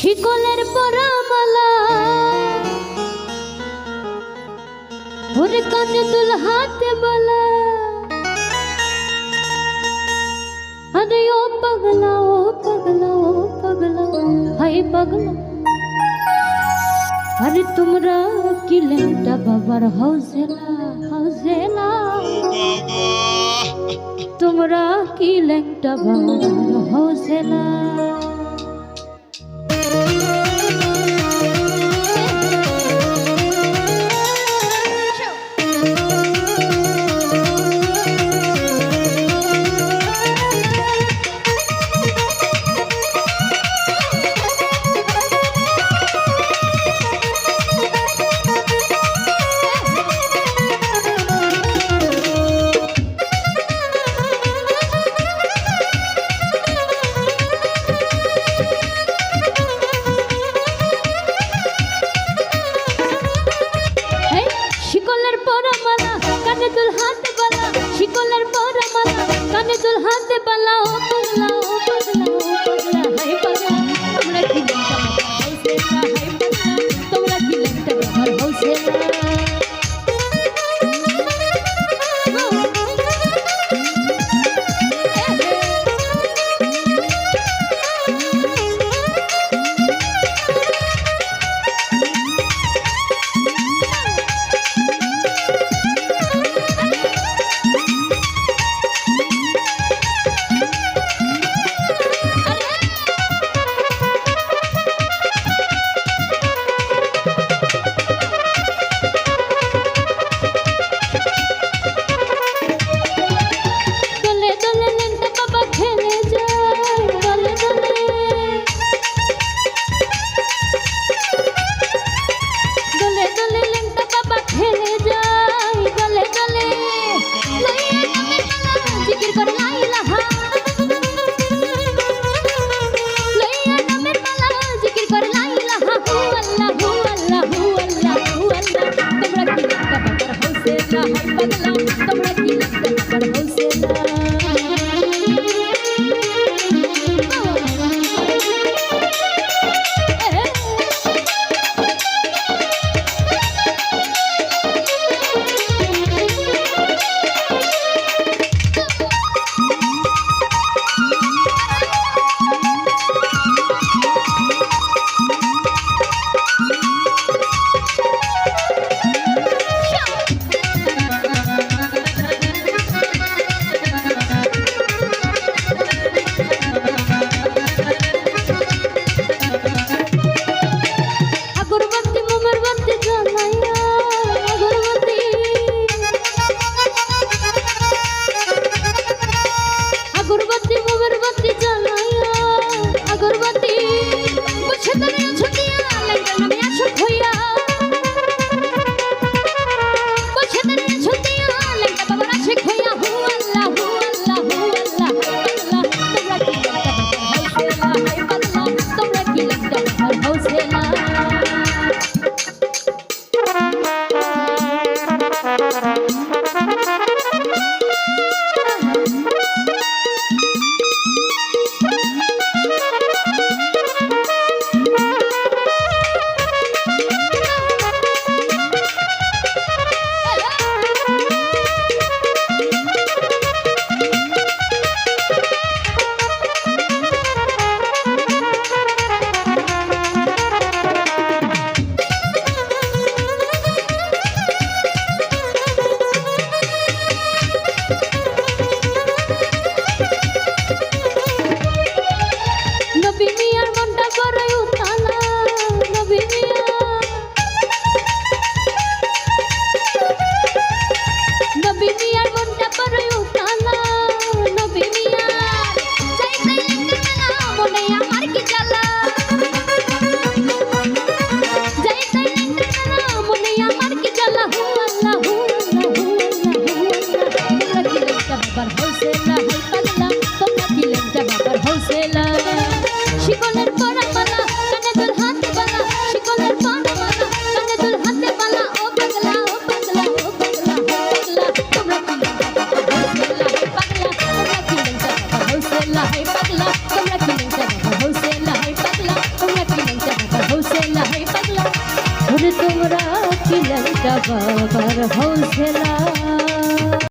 শিকলের পরামালা ওরে কানে দুল হাতে বলা আরে ও পাগলা ও পাগলা ও পাগলা হাই পাগলা আরে তোমরা কি লেংটা বাবার হাউসেলা হাউসেলা তোমরা কি লেংটা বাবার হাউসেলা শিকলের পরামালা কানে দুল হাতে বালা ও পাগলা ও পাগলা ও পাগলা হাই পাগলা তোমরা কি লেংটা বাবার হাউসেলা হাই পাগলা তোমরা কি লেংটা বাবার হাউসেলা হৌসলা হাই পাগলা ওরে তোমরা কি ল্যাংটা বাবার হৌসলা